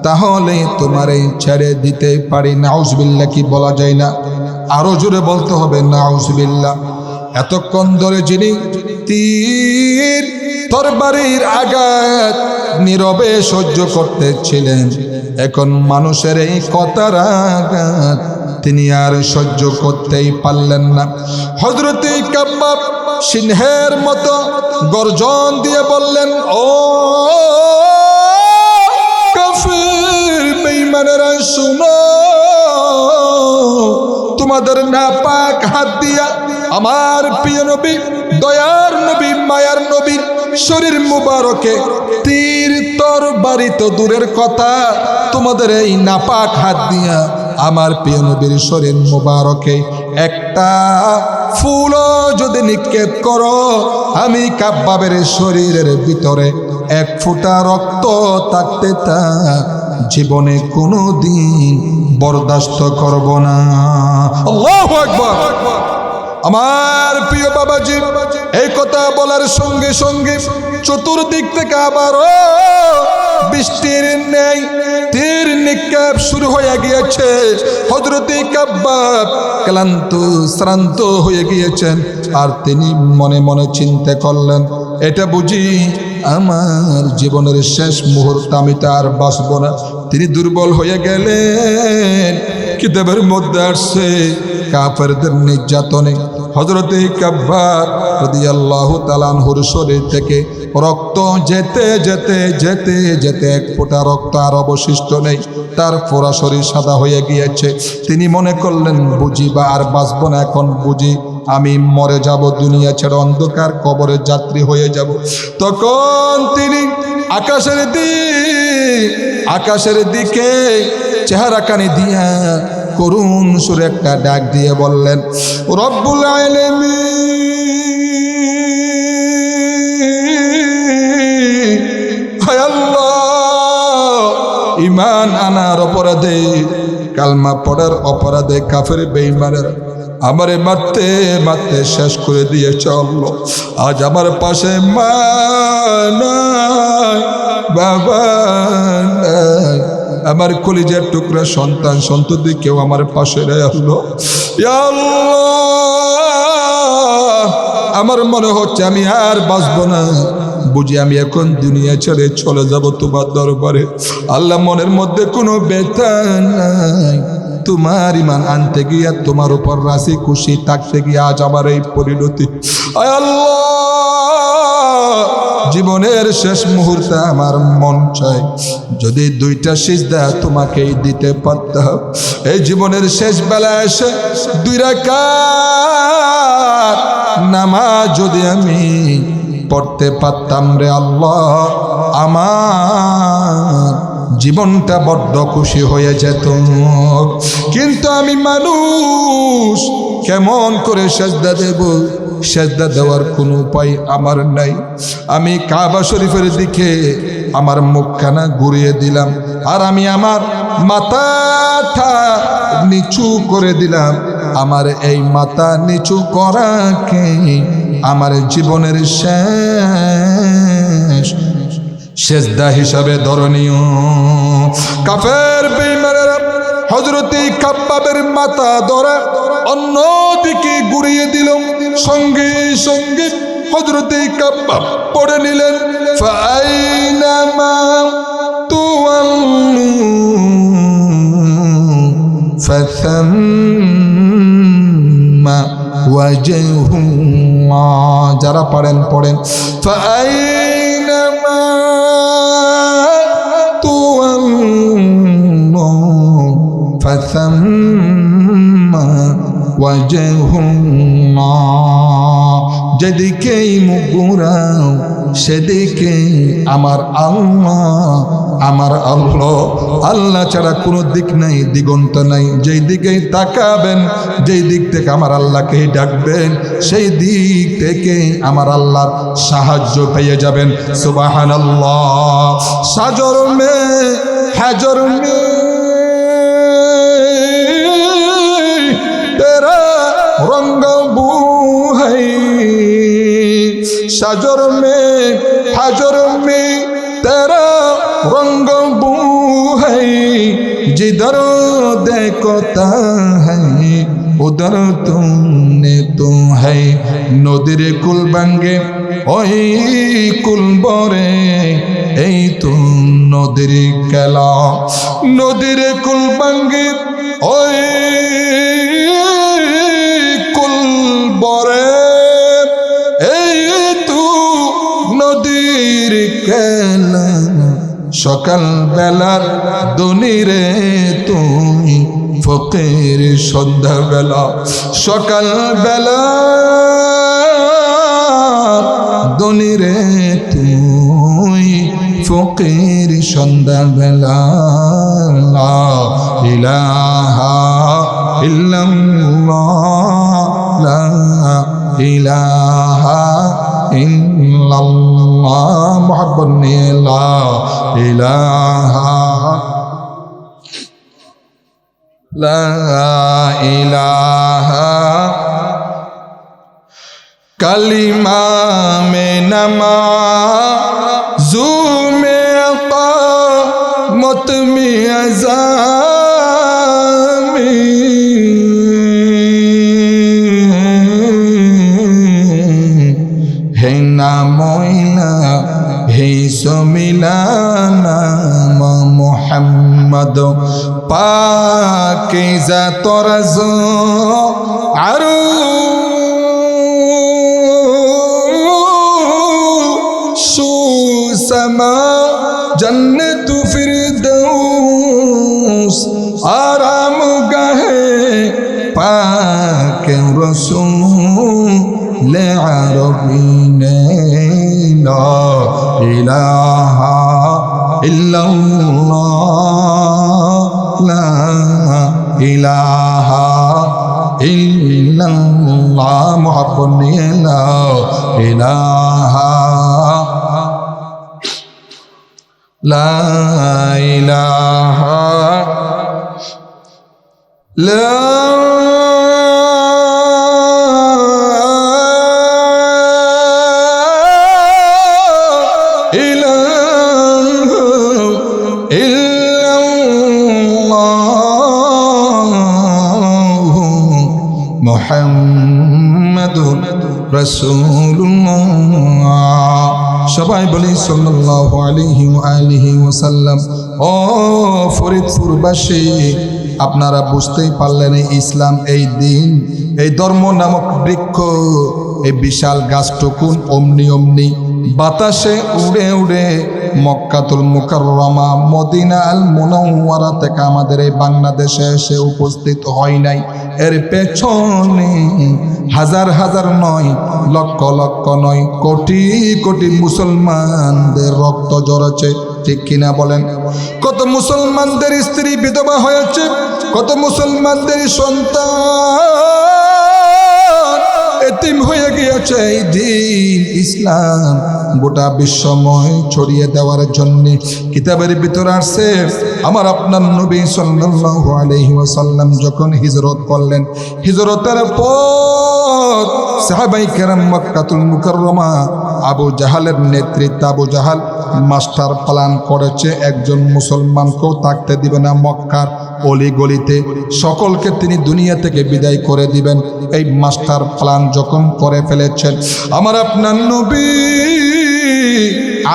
তাহলে তোমার এই ছেড়ে দিতে পারি। নাউজুবিল্লাহ কি বলা যায় না? আরো জোরে বলতে হবে নাউজুবিল্লাহ। এতক্ষণ ধরে যিনি তীর তরবারির আঘাত নীরবে সহ্য করতেছিলেন, এখন মানুষের এই কথার আঘাত তিনি আর সহ্য করতেই পারলেন না। হযরতে কাব্বাব সিংহের মতো গর্জন দিয়ে বললেন, ও কাফির বেঈমানেরা শুনো, তোমাদের নাপাক হাত দিয়া আমার প্রিয় নবী, দয়ার নবী, মায়ার নবী শরীর মুবারকে তীর তরবারি তো দূরের কথা, তোমাদের এই নাপাক হাত দিয়া আমার প্রিয় নবীর শরীর মুবারকে একটা ফুলও যদি নিক্ষেপ করো, আমি কাব্বাবের শরীরের ভিতরে এক ফোঁটা রক্ত থাকতে তা জীবনে কোনো দিন বরদাস্ত করব না। আল্লাহু আকবার। আমার প্রিয় বাবাজি, এই কথা বলার সঙ্গে সঙ্গে চতুর্দিক থেকে আবারও বৃষ্টির ন্যায় তীর নিক্ষেপ শুরু হয়ে গিয়েছে। হযরতে কাব্বাব ক্লান্ত শ্রান্ত হয়ে গিয়েছেন, আর তিনি মনে মনে চিন্তা করলেন, এটা বুঝি আমার জীবনের শেষ মুহূর্ত, আমি তো আর বাঁচব না। তিনি দুর্বল হয়ে গেলেন। কিতাবের মধ্যে আসছে কাফেরদের নির্যাতনে হযরতে কাব্বাব রাদিয়াল্লাহু তাআলা আনহুর শরীর থেকে রক্ত যেতে যেতে যেতে যেতে এক ফোঁটা রক্ত আর অবশিষ্ট নেই, তার পুরা শরীর সাদা হয়ে গিয়েছে। তিনি মনে করলেন বুঝি বা আর বাঁচব না, এখন বুঝি আমি মরে যাব, দুনিয়া ছেড়ে অন্ধকার কবরের যাত্রী হয়ে যাব। তখন তিনি আকাশের দিকে চেহারা কানে দিয়া করুণ সুরে একটা ডাক দিয়ে বললেন, রব্বুল আলামিন, হায় আল্লাহ, ঈমান আনার অপরাধে, কালমা পড়ার অপরাধে কাফের বেঈমানের আমারে মারতে মারতে শেষ করে দিয়েছে আল্লাহ। আজ আমার পাশে মা নাই, বাবা নাই, আমার কলিজার টুকরা সন্তান সন্ততি কেউ আমার পাশে নেই আল্লাহ। ইয়া আল্লাহ, আমার মনে হচ্ছে আমি আর বাঁচব না, বুঝি আমি এখন দুনিয়া ছেড়ে চলে যাব তোমার দরবারে। আল্লাহ, মনের মধ্যে কোনো ব্যথা নাই, তোমার ঈমান আনতে গিয়া তোমার উপর রাশি খুশি থাকতে গিয়ে আজ আমার এই পরিণতি। আয় আল্লাহ, জীবনের শেষ মুহূর্তে আমার মন চাই যদি দুইটা সিজদা তোমাকেই দিতে পারতাম। এই জীবনের শেষ বেলা এসে 2 রাকাত নামাজ যদি আমি পড়তে পারতাম রে আল্লাহ, আমার জীবনটা বড্ড খুশি হয়ে যেত। কিন্তু আমি মানুষ, কেমন করে সেজদা দেব? সেজদা দেওয়ার কোনো উপায় আমার নাই। আমি কাবা শরীফের দিকে আমার মুখখানা ঘুরিয়ে দিলাম, আর আমি আমার মাথাটা নিচু করে দিলাম। আমার এই মাথা নিচু করাকে আমার জীবনের শেষ সেজদা হিসাবে ধরনীয়। কাফের বেঈমানেরা হযরতে কাব্বাবের মাথা ধরে অন্যদিকে ঘুরিয়ে দিল। সঙ্গে সঙ্গে হযরতে কাব্বাব পড়ে নিলেন, ফাআইনামা তুওয়াল্লু ফাসাম্মা ওয়াজহুল্লাহ। যারা পড়েন পড়েন, ফাআইনামা তুওয়াল্লু ফাসাম্মা ওয়াজহুল্লাহ। যেদিকেই মুখ ঘুরাও সেদিকে আমার আল্লাহ, আমার আল্লাহ। আল্লাহ ছাড়া কোনো দিক নাই, দিগন্ত নাই। যেই দিকেই তাকাবেন, যেই দিক থেকে আমার আল্লাহকে ডাকবেন, সেই দিক থেকে আমার আল্লাহর সাহায্য পেয়ে যাবেন। সুবহানাল্লাহ। সাজর মে হাজর মে তেরা রঙ্গ বু है, साजर में हाजर में तेरा रंग बू है, जिधर देखता है उधर तुमने तो है। नदीर कुल बांगे ওই কুল বরে, এই তো নদীর খেলা। নদীর কুল বাঙ্গে ওই কুল বরে, এই তো নদীর খেলা। সকাল বেলার দনিরে তুমি ফকির, সন্ধ্যা বেলা সকাল বেলা দনিরে তুই ফকির, সন্ধ্যা বেলা। লা ইলাহা ইল্লাল্লাহ, লা ইলাহা ইল্লাল্লাহ। মুহাব্বত নিয়ে লা ইলাহা, লা ইলাহা। कलिमा में नमाज़ू में में अज़ामी है ना मोइला है सो मिला नाम मोहम्मद पाकीज़ा तरज़ आरू समा जन्नत फिरदौस आराम गाहे पाक रसूल अरबी ला इलाहा इल्लल्लाह ला इलाहा इल्लल्लाह मोहब्बत ला इलाहा ला इलाहा ला মুহাম্মাদুর রাসূলুল্লাহ সবাই বলি সাল্লাল্লাহু আলাইহি ওয়া আলিহি ওয়াসাল্লাম। ও ফরিদপুরবাসী, আপনারা বুঝতেই পারলেন এই ইসলাম, এই দিন, এই ধর্ম নামক বৃক্ষ, এই বিশাল গাছটুকুন অমনি অমনি বাতাসে উড়ে উড়ে মক্কাতুল মুকাররমা মদিনা আল মুনাওয়ারা থেকে আমাদের এই বাংলাদেশে এসে উপস্থিত হয় নাই। এর পেছনে হাজার হাজার নয়, লক্ষ লক্ষ নয়, কোটি কোটি মুসলমানদের রক্ত ঝরেছে, ঠিক কিনা বলেন? কত মুসলমানদের স্ত্রী বিধবা হয়েছে, কত মুসলমানদের সন্তান এতিম হয়ে গিয়েছে। এই দিন ইসলাম গোটা বিশ্বময় ছড়িয়ে দেওয়ার জন্য কিতাবের ভিতর আসছে। আমার আপনার নবী সাল্লাল্লাহু আলাইহি ওয়াসাল্লাম যখন হিজরত করলেন, হিজরতের পর সাহাবায়ে কেরাম মক্কাতুল মুকাররমা আবু জাহালের নেতৃত্বে, আবু জাহাল মাস্টার প্ল্যান করেছে একজন মুসলমানকেও থাকতে দিবে না মক্কার অলি গলিতে, সকলকে তিনি দুনিয়া থেকে বিদায় করে দিবেন। এই মাস্টার প্ল্যান যখন করে ফেলেছেন, আমার আপনার নবী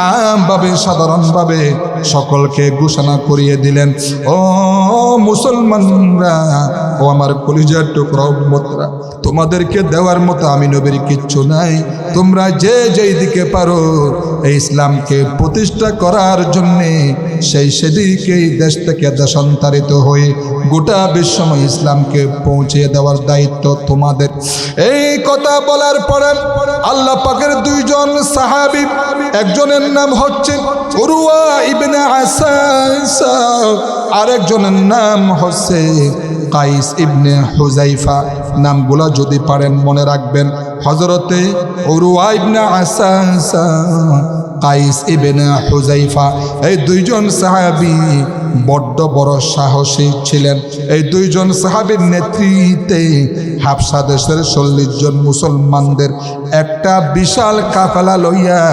আমভাবে সাধারণভাবে সকলকে ঘোষণা করিয়ে দিলেন, ও মুসলমানরা, ও আমার কলিজার টুকরা উম্মতরা, তোমাদেরকে দেওয়ার মতো আমি নবীর কিচ্ছু নাই। তোমরা যে যেই দিকে পারো এই ইসলামকে প্রতিষ্ঠা করার জন্যে সেদিকেই দেশ থেকে দেশান্তরিত হয়ে গোটা বিশ্বময় ইসলামকে পৌঁছে দেওয়ার দায়িত্ব তোমাদের। এই কথা বলার পরে আল্লাহ পাকের দুইজন সাহাবী, একজনের নাম হচ্ছে উরওয়া ইবনে আসাসা, আরেকজনের নাম হচ্ছে কাইস ইবনে হুজাইফা। নামগুলো যদি পারেন মনে রাখবেন। হযরতে উরওয়া ইবনে আসাসা, কাইস ইবনে হুজাইফা, এই দুইজন সাহাবী বড্ড বড় সাহসী ছিলেন। এই দুইজন সাহাবীর নেতৃত্বে হাবশা দেশের 40 জন মুসলমানদের একটা বিশাল কাফেলা লইয়া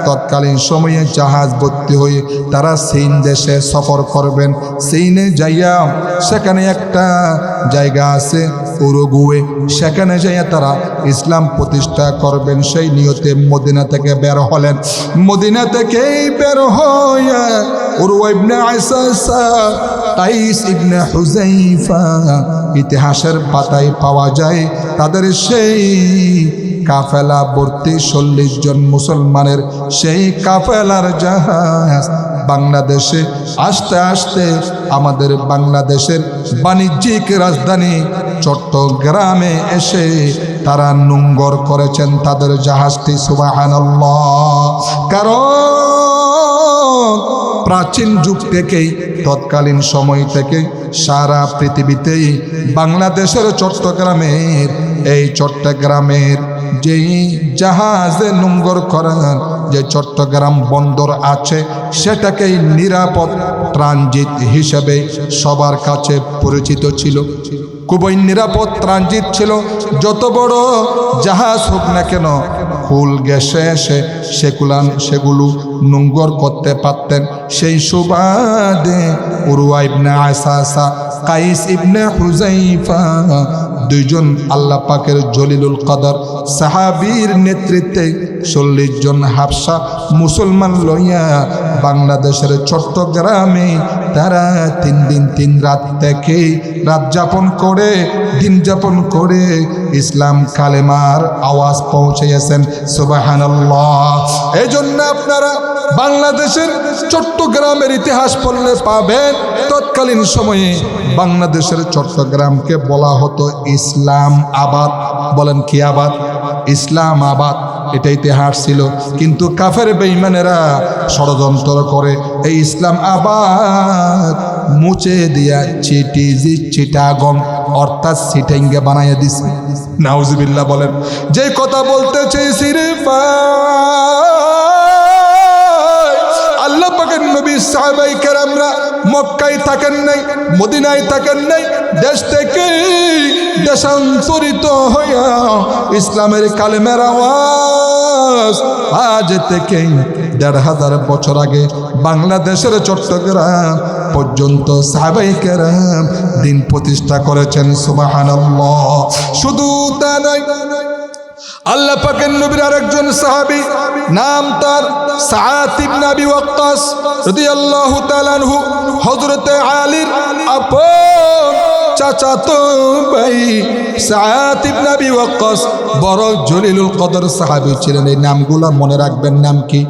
তৎকালীন সময়ে জাহাজ ভর্তি হয়ে তারা চীন দেশে সফর করবেন। চীনে যাইয়া সেখানে একটা জায়গা আছে উরুগুয়ে, সেখানে যাইয়া তারা ইসলাম প্রতিষ্ঠা করবেন। সেই নিয়তে মদিনা থেকে বের হলেন। মদিনা থেকেই বের হইয়া উরওয়া ইবনে আসাসা, কাইস ইবনে হুজাইফা, ইতিহাসের পাতায় পাওয়া যায় তাদের সেই কাফেলা ভর্তি 40 জন মুসলমানের সেই কাফেলার জাহাজ বাংলাদেশে আসতে আসতে আমাদের বাংলাদেশের বাণিজ্যিক রাজধানী চট্টগ্রামে এসে তারা নোঙ্গর করেছেন তাদের জাহাজটি। সুবহানাল্লাহ। কারণ প্রাচীন যুগ থেকেই, তৎকালীন সময় থেকে সারা পৃথিবীতেই বাংলাদেশের চট্টগ্রামের, এই চট্টগ্রামের যেই জাহাজে নোঙ্গর করার যে চট্টগ্রাম বন্দর আছে সেটাকেই নিরাপদ ট্রানজিট হিসেবে সবার কাছে পরিচিত ছিল, খুবই নিরাপদ ট্রানজিট ছিল। যত বড় জাহাজ হোক না কেন ফুল গ্যাসে এসে সেগুলো নোঙ্গর করতে পারতেন। সেই সুবাদে উরওয়া ইবনে আসাসা, কাইস ইবনে হুযাইফা দুইজন আল্লাহ পাকের জলিলুল কদর সাহাবীর নেতৃত্বে 40 জন হাবশা মুসলমান লইয়া বাংলাদেশের চট্টগ্রামে তারা 3 দিন 3 রাত থেকে রাত যাপন করে দিন যাপন করে ইসলাম কালেমার আওয়াজ পৌঁছেছেন। সুবহানাল্লাহ। এই জন্য আপনারা বাংলাদেশের চট্টগ্রামের ইতিহাস পড়লে পাবেন তৎকালীন সময়ে বাংলাদেশের চট্টগ্রামকে বলা হতো ইসলাম আবাদ। বলেন কি আবাদ? ইসলাম আবাদ, এটা ইতিহাস ছিল। কিন্তু কাফের বেঈমানেরা ষড়যন্ত্র করে এই ইসলাম আবাদ মুছে দিয়া চিটাগং অর্থাৎ সিটাঙ্গে বানাইয়া দিছে। নাউজুবিল্লাহ। বলেন যে কথা বলতে চেয়েছি রে আল্লাহ পাকের নবী সাহাবায়ে কেরামরা মক্কায় থাকেন নাই, মদিনায় থাকেন নাই, দেশ থেকে দেশান্তরিত হইয়া ইসলামের কালেমার আওয়াজ আজ থেকে ১৫০০ বছর আগে বাংলাদেশের চট্টগ্রাম পর্যন্ত সাহাবায়ে কেরাম দিন প্রতিষ্ঠা করেছেন। সুবহানাল্লাহ। শুধু তা নয়, আল্লাহ পাকের নবীর আরেকজন সাহাবী, নাম তার সাআদ ইবনে আবি ওয়াক্কাস রাদিয়াল্লাহু তাআলা আনহু, হযরতে আলীর আপন চাচাতো ভাই সাআদ ইবনে আবি ওয়াক্কাস বড় জলিলুল কদর সাহাবী ছিলেন। এই নামগুলো মনে রাখবেন। নাম কি?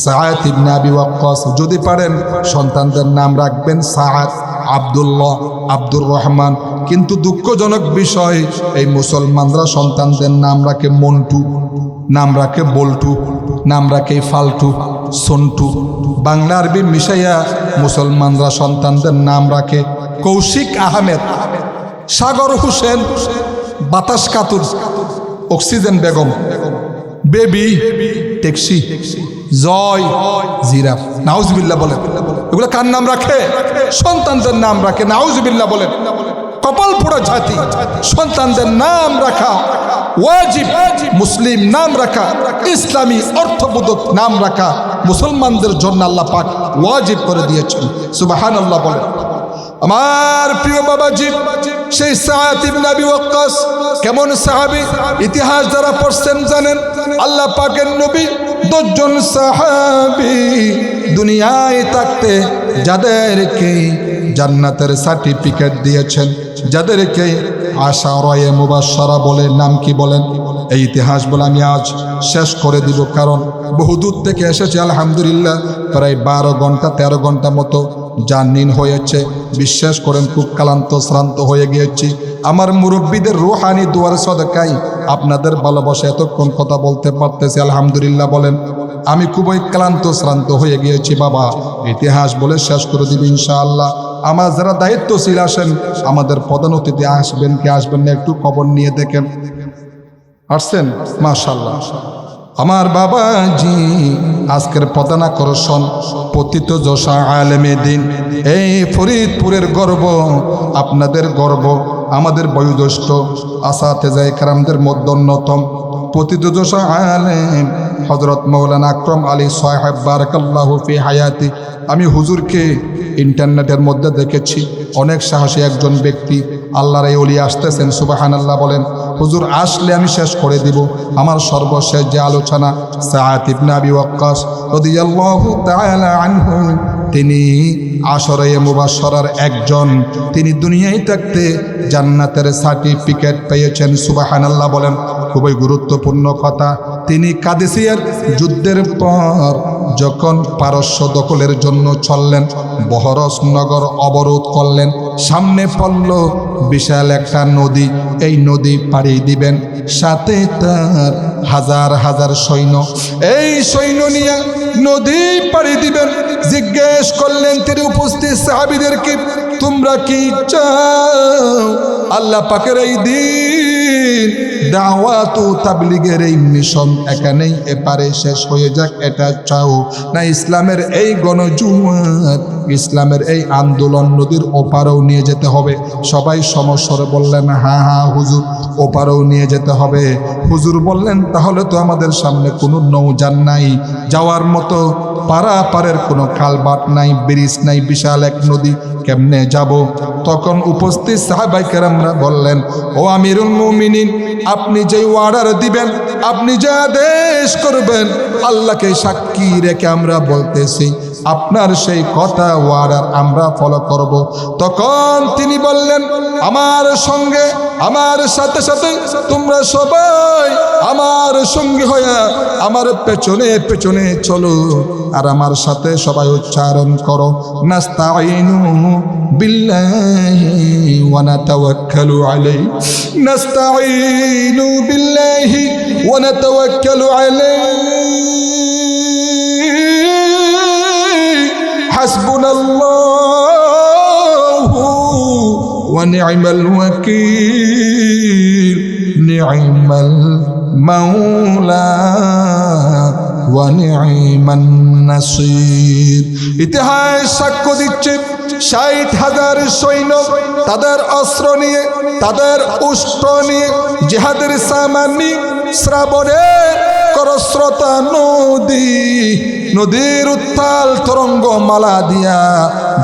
সাআদ ইবনে আবি ওয়াক্কাস। যদি পারেন সন্তানদের নাম রাখবেন সাআদ, আব্দুল্লাহ, আব্দুর রহমান। কিন্তু দুঃখজনক বিষয় এই মুসলমানরা সন্তানদের নাম রাখে মন্টু, নাম রাখে বল্টু, নাম রাখে ফালটু, সন্টু। বাংলা আরবি মিশাইয়া মুসলমানরা সন্তানদের নাম রাখে কৌশিক আহমেদ, সাগর হোসেন, বাতাস কাতুর, অক্সিজেন বেগম, বেবি, ট্যাক্সি, জয়, জিরাফ। নাউজুবিল্লাহ বলেন। এগুলো কার নাম রাখে? সন্তানদের নাম রাখে। নাউজুবিল্লাহ বলেন। কপাল পোড়া জাতি। সন্তানদের নাম রাখা ওয়াজিব। মুসলিম নাম রাখা, ইসলামী অর্থবোধক নাম রাখা মুসলমানদের জন্য আল্লাহ পাক ওয়াজিব করে দিয়েছেন। সুবহানাল্লাহ বলেন। আমার প্রিয় বাবাজি, সেই সাআদ ইবনে আবি ওয়াক্কাস কেমন সাহাবী? ইতিহাস যারা পড়ছেন জানেন, আল্লাহ পাকের নবী 10 জন সাহাবী দুনিয়ায় থাকতে যাদেরকে জান্নাতের সার্টিফিকেট দিয়েছেন, যাদেরকে আশারায়ে মুবাশশারা বলে। নাম কি বলেন? এই ইতিহাস বলে আমি আজ শেষ করে দিব, কারণ বহুদূর থেকে এসেছে। আলহামদুলিল্লাহ প্রায় 12 ঘন্টা 13 ঘন্টা মতো জার্নি হয়েছে। বিশ্বাস করেন খুব ক্লান্ত শ্রান্ত হয়ে গিয়েছি। আমার মুরব্বীদের রুহানি দুয়ার সদকায় আপনাদের ভালোবাসা এতক্ষণ কথা বলতে পারতেছি। আলহামদুলিল্লাহ বলেন। আমি খুবই ক্লান্ত শ্রান্ত হয়ে গিয়েছি বাবা। ইতিহাস বলে শেষ করে দিব ইনশাআল্লাহ। আমার যারা দায়িত্বশীল আসেন, আমাদের প্রধান অতিথি আসবেন কি আসবেন না একটু খবর নিয়ে দেখেন। আসছেন? মাশাআল্লাহ। আমার বাবাজি আজকের প্রধান আকর্ষণ পতিত যশা আলেমে দিন, এই ফরিদপুরের গর্ব, আপনাদের গর্ব, আমাদের বয়োজ্যেষ্ঠ আসাতেজায়ে কেরামদের মধ্যে অন্যতম পতিত যশা আলেম হযরত মাওলানা আকরাম আলী সাহেব বারাকাল্লাহু ফি হায়াতি। আমি হুজুরকে ইন্টারনেটের মধ্যে দেখেছি, অনেক সাহসী একজন ব্যক্তি। আল্লাহর এই ওলি আসতেছেন। সুবহানাল্লাহ বলেন। হুজুর আসলে আমি শেষ করে দিব। আমার সর্বশেষ যে আলোচনা, সাআদ ইবনে আবি ওয়াক্কাস রাদিয়াল্লাহু তাআলা আনহু, তিনি আশরায়ে মুবাশশারার একজন। তিনি দুনিয়ায় থাকতে জান্নাতের সার্টিফিকেট পেয়েছেন। সুবহানাল্লাহ বলেন। খুবই গুরুত্বপূর্ণ কথা। তিনি কাদেসিয়ার যুদ্ধের পর যখন পারস্য দখলের জন্য চললেন, বহরস নগর অবরোধ করলেন, সামনে পড়ল বিশাল একটা নদী। এই নদী পাড়ি দিবেন, সাথে তার হাজার হাজার সৈন্য। এই সৈন্য নিয়ে নদী পাড়ি দিবেন। জিজ্ঞেস করলেন তিনি উপস্থিত সাহাবীদেরকে, তোমরা কি চাও? আল্লাহ পাকের এই দিন দিন দাওয়াত ও তাবলীগের এই মিশন এখানেই এপারে শেষ হয়ে যাক এটা চাও না ইসলামের এই গণজুমাত ইসলামের এই আন্দোলন নদীর ওপারেও নিয়ে যেতে হবে? সবাই সমস্বরে বললেন হ্যাঁ হ্যাঁ হুজুর, ওপারেও নিয়ে যেতে হবে। হুজুর বললেন তাহলে তো আমাদের সামনে কোনো নৌযান নাই, যাওয়ার মতো পারাপারের কোনো কালবাট নাই, ব্রিজ নাই, বিশাল এক নদী, কেমনে যাব? তখন উপস্থিত সাহাবায়ে কেরামরা বললেন, ও আমিরুল মুমিনিন, আপনি যে অর্ডার দিবেন, আপনি যে আদেশ করবেন, আল্লাহকে সাক্ষী রেখে আমরা বলতেছি আপনার সেই কথা অর্ডার আমরা ফলো করব। তখন তিনি বললেন, আমার সঙ্গে আমার সাথে সাথে তোমরা সবাই আমার সঙ্গী হয়ে আমার পেছনে পেছনে চলো, আর আমার সাথে সবাই উচ্চারণ করো, নাস্তাইনু বিল্লাহি ওয়া নাতাওয়াক্কালু আলাইহি, নাস্তাইনু বিল্লাহি ওয়া নাতাওয়াক্কালু আলাইহি, হাসবুনাল্লাহু ওয়া নি'মাল ওয়াকিল, নি'মাল মাওলা ওয়া নি'মান নাসির। ইতিহাস সাক্ষ্য দিচ্ছে ৬০,০০০ সৈন্য তাদের অস্ত্র নিয়ে, তাদের অস্ত্র নিয়ে, জিহাদের সামান নিয়ে শ্রাবণের করস্রোতা নদীর উত্তাল তরঙ্গ মালা দিয়া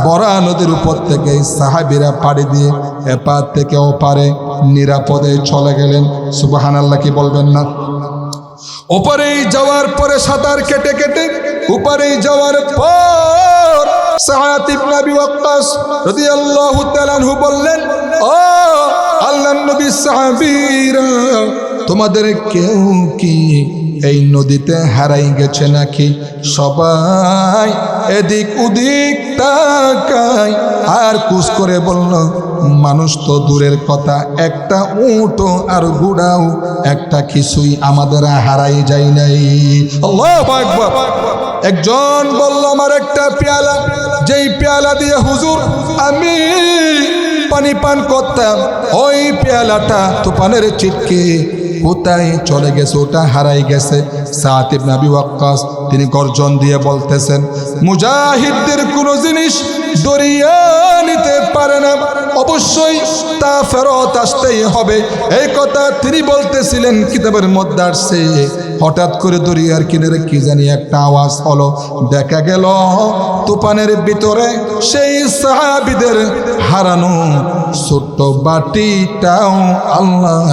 বরা নদীর উপর থেকে সাহাবীরা পাড়ি দিয়ে এপার থেকে ওপারে নিরাপদে চলে গেলেন। সুবহানাল্লাহ কি বলবেন না? ওপারে যাওয়ার পরে সাঁতার কেটে কেটে ওপারে যাওয়ার পর সাআদ ইবনে আবি ওয়াক্কাস রাদিয়াল্লাহু তাআলা আনহু বললেন, ও আল্লাহর নবী সাহাবীরা, তোমাদের কেউ কি এই নদীতে হারাই গেছে নাকি? সবাই এদিক ওদিক তাকায় আর কুস করে বলল, মানুষ তো দূরের কথা, একটা উটও আর ঘোড়াও একটা কিছুই আমাদের হারাই যায় নাই। আল্লাহু আকবার। একজন বলল, আমার একটা পেয়ালা, যেই পেয়ালা দিয়ে হুজুর আমি পানি পান করতাম, ওই পেয়ালাটা তুফানের চিটকে কোথায় চলে গেছে, ওটা হারাই গেছে। সাআদ ইবনে আবি ওয়াক্কাস তিনি গর্জন দিয়ে বলতেছেন, মুজাহিদদের কোনো জিনিস দরিয়া নিতে পারে না, অবশ্যই তা ফেরত আসতেই হবে। এই কথা তিনি বলতেছিলেন, কিতাবের মধ্যে আসছে হঠাৎ করে দরিয়ার কিনারে কি জানি একটা আওয়াজ হলো, দেখা গেল তুফানের ভিতরে সেই সাহাবীদের হারানো ছোট্ট বাটিটাও আল্লাহ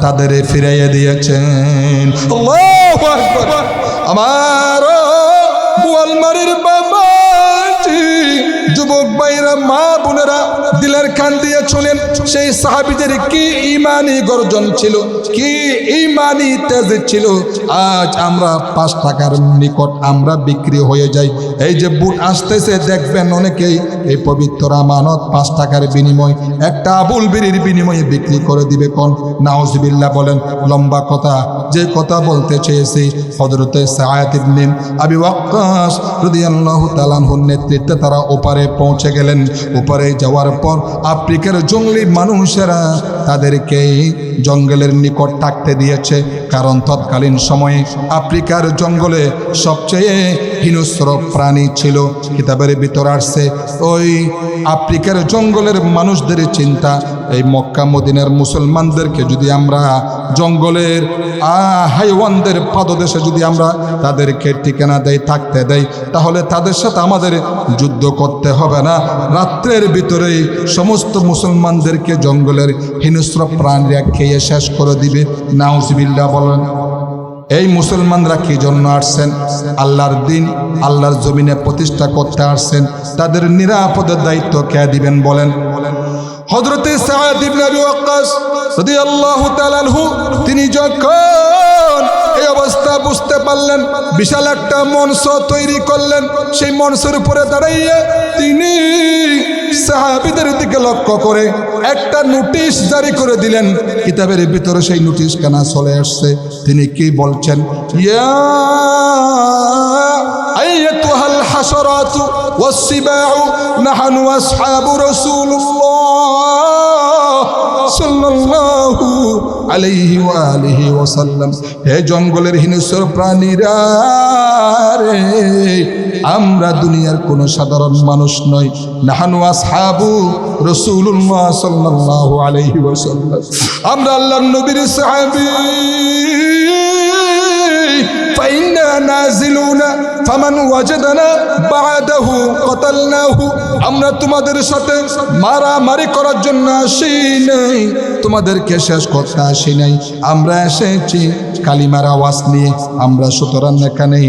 তাদের ফিরাইয়া দিয়েছেন। আল্লাহু আকবার। আমার বোয়ালমারীর বাবাজি, যুবক ভাইরা, মা বোনেরা, দিলের কান দিয়ে শোনেন, সেই সাহাবীদের কি ঈমানি গর্জন ছিল, কি ঈমানি তেজ ছিল। আজ আমরা 5 টাকার নিকট আমরা বিক্রি হয়ে যাই। এই যে বুট আসতেছে দেখবেন অনেকেই এই পবিত্র আমানত 5 টাকার বিনিময়, একটা আবুল বিড়ির বিনিময়ে বিক্রি করে দিবে। কোন নাউজুবিল্লাহ বলেন। লম্বা কথা, যে কথা বলতে চেয়েছি, হযরতে সাআদ ইবনে আবি ওয়াক্কাস রাদিয়াল্লাহু তাআলা আনহুর নেতৃত্বে তারা ওপারে পৌঁছে গেলেন। ওপারে যাওয়ার পর আফ্রিকার জঙ্গলি মানুষেরা তাদেরকে জঙ্গলের নিকট থাকতে দিয়েছে, কারণ তৎকালীন সময়ে আফ্রিকার জঙ্গলে সবচেয়ে হিংস্র প্রাণী ছিল। কিতাবের ভিতর আসছে, ওই আফ্রিকার জঙ্গলের মানুষদের চিন্তা, এই মক্কা মদিনার মুসলমানদেরকে যদি আমরা জঙ্গলের হাইওয়ানদের পাদদেশে যদি আমরা তাদেরকে ঠিকানা দেই, থাকতে দেই, তাহলে তাদের সাথে আমাদের যুদ্ধ করতে হবে না। রাত্রের ভিতরেই সমস্ত মুসলমানদেরকে জঙ্গলের হিংস্র প্রাণীরা খেয়ে শেষ করে দিবে। নাউজুবিল্লাহ বলেন। এই মুসলমানরা কি জন্য আসছেন? আল্লাহর দিন আল্লাহর জমিনে প্রতিষ্ঠা করতে আসছেন। তাদের নিরাপদের দায়িত্ব কে দিবেন বলেন? হযরতে সাআদ ইবনে আবি ওয়াক্কাস রাদিয়াল্লাহু তাআলা আনহু তিনি যখন এই অবস্থা বুঝতে পারলেন, বিশাল একটা মঞ্চ তৈরি করলেন। সেই মঞ্চের উপরে দাঁড়াইয়া তিনি সাহাবীদের দিকে লক্ষ্য করে একটা নোটিশ জারি করে দিলেন। কিতাবের ভিতরে সেই নোটিশ কানা চলে আসছে। তিনি কি বলছেন? ইয়া আইয়াতুহাল হাশরাতু ওয়াস-সিবাউ নাহনু আসহাবু রাসূলুল্লাহ সাল্লাল্লাহু আলাইহি ওয়া আলিহি ওয়াসাল্লাম, হে জঙ্গলের হিংস্র প্রাণীরা রে, আমরা দুনিয়ার কোনো সাধারণ মানুষ নই। নাহানু আসহাবু রাসূলুল্লাহ সাল্লাল্লাহু আলাইহি ওয়াসাল্লাম, আমরা আল্লাহর নবীর সাহাবী। ফাইন্না নাজিলুনা ফামান ওয়াজাদানা বা'দাহু কাতালনাহু, আমরা তোমাদের সাথে মারামারি করার জন্য আসি নাই, তোমাদেরকে শেষ করতে আসি নাই, আমরা এসেছি কালিমার আওয়াজ নিয়ে। আমরা সুতরাং এখানে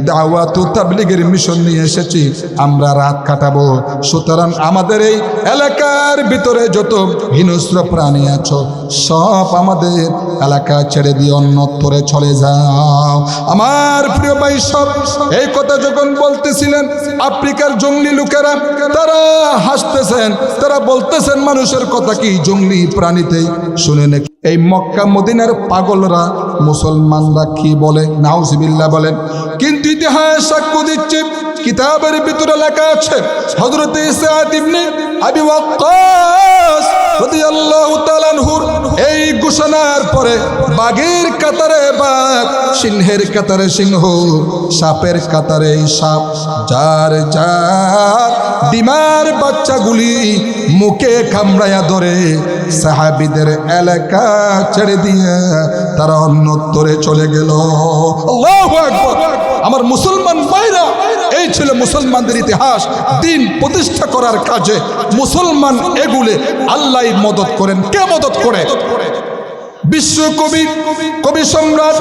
দাওয়াত ও তাবলীগের মিশন নিয়ে এসেছি, আমরা রাত কাটাবো। সুতরাং আমাদের এই এলাকার ভিতরে যত হিংস্র প্রাণী আছো সব আমাদের এলাকা ছেড়ে দিয়ে অন্যত্রে চলে যাও। আমার প্রিয় ভাই সব এই কথা যখন বলতেছিলেন, আফ্রিকার জঙ্গলি লোকেরা তারা হাসতেছেন, তারা বলতেছেন মানুষের কথা কি জঙ্গলি প্রাণীতেই শুনে নাকি। এই মক্কা মদিনার পাগলরা মুসলমানরা কি বলে নাউজুবিল্লাহ বলেন, কিন্তু ইতিহাস সাক্ষ্য দিচ্ছে, কিতাবের ভিতরে লেখা আছে হযরত সাদ ইবনে আবি ওয়াক্কাস রাদিয়াল্লাহু তাআলা আনহু এই ঘোষণার পরে বাঘের কাতারে বাঘ, সিংহের কাতারে সিংহ, সাপের কাতারে সাপ, যার যার ডিমার বাচ্চাগুলি মুখে কামড়ায়া ধরে সাহাবীদের এলাকা ছেড়ে দিয়ে তারা অন্যত্রে চলে গেল। আল্লাহু আকবার। আমার মুসলমান ভাইরা, এই ছিল মুসলমানদের ইতিহাস। দিন প্রতিষ্ঠা করার কাজে মুসলমান এগুলে আল্লাহ মদত করেন। কে মদত করে? বিশ্বকবি কবি সম্রাট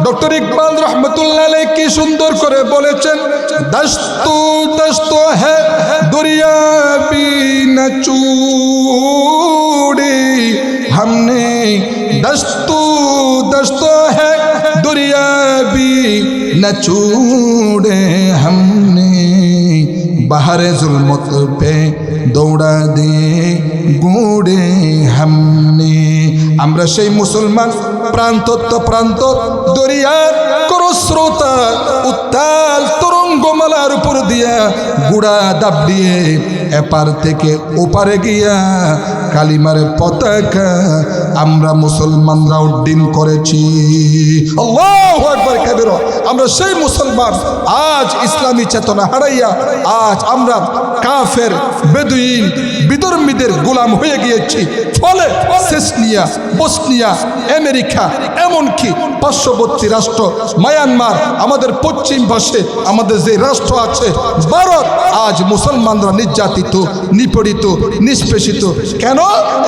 ডক্টর ইকবাল রহমতুল্লাহ আলাইহি কি সুন্দর করে বলেছেন, দস্তু দস্তু হে দরিয়া বি না চুড়ে हमने दस्तू दस्तू है दरिया भी न चूड़े हमने बाहर जुल्मत पे दौड़ा दे गुड़े हमने। আমরা সেই মুসলমান প্রান্ত প্রান্ত দরিয়ার করস্রোতা উত্তাল তরঙ্গমালার উপর দিয়া গুড়া দাব দিয়ে এপার থেকে ওপারে গিয়া কালিমার পতাকা আমরা মুসলমানরা উড্ডীন করেছি। আল্লাহু আকবার কাবীরা। আমরা সেই মুসলমান আজ ইসলামী চেতনা হারাইয়া আজ আমরা কাফের বেদুইন বিধর্মীদের গোলাম হয়ে গিয়েছি। ফলে চেচনিয়া, বসনিয়া, আমেরিকা, এমনকি পার্শ্ববর্তী রাষ্ট্র মায়ানমার, আমাদের পশ্চিম পাশে আমাদের যে রাষ্ট্র আছে ভারত, আজ মুসলমানরা নির্যাতিত, নিপীড়িত, নিষ্পেষিত। কেন?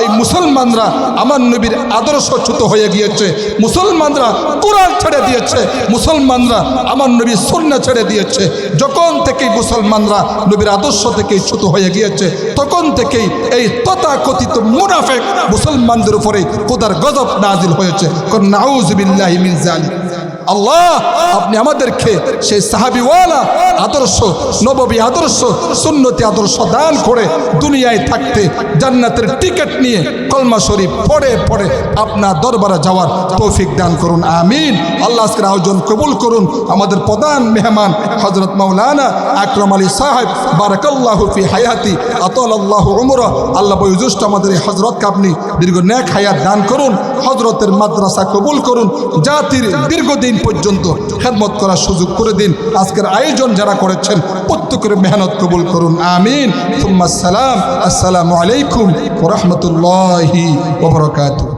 এই মুসলমানরা আমার নবীর আদর্শচ্যুত হয়ে গিয়েছে, মুসলমানরা কোরআন ছেড়ে দিয়েছে, মুসলমানরা আমার নবীর সুন্নাহ ছেড়ে দিয়েছে। যখন থেকেই মুসলমানরা নবীর আদর্শ থেকে চ্যুত হয়ে গিয়েছে, তখন থেকেই এই তথাকথিত মুনাফিক মুসলমানদের উপরে খোদার গজব নাজিল হয়েছে। নাউযু বিল্লাহি মিন যালিক। আল্লাহ আপনি আমাদেরকে সেই সাহাবীওয়ালা আদর্শ, নববী আদর্শ, সুন্নতি আদর্শ দান করে দুনিয়ায় থাকতে জান্নাতের টিকিট নিয়ে কলমা শরীফ পড়ে পড়ে আপনার দরবারে যাওয়ার তৌফিক দান করুন, আমিন। আল্লাহ আজকের আয়োজন কবুল করুন। আমাদের প্রধান মেহমান হযরত মাওলানা আকরাম আলী সাহেব, বারাকাল্লাহু ফি হায়াতি আতালাল্লাহু উমরা। আল্লাহ বয়োজ্যেষ্ঠ আমাদের এই হযরতকে আপনি দীর্ঘ নেক হায়াত দান করুন, হযরতের মাদ্রাসা কবুল করুন, জাতির দীর্ঘদিন পর্যন্ত খেদমত করার সুযোগ করে দিন। আজকের আয়োজন যারা করেছেন প্রত্যেকের মেহনত কবুল করুন, আমিন। সুম্মা আসসালামু আলাইকুম ওয়া রাহমাতুল্লাহি ওয়া বারাকাতুহু।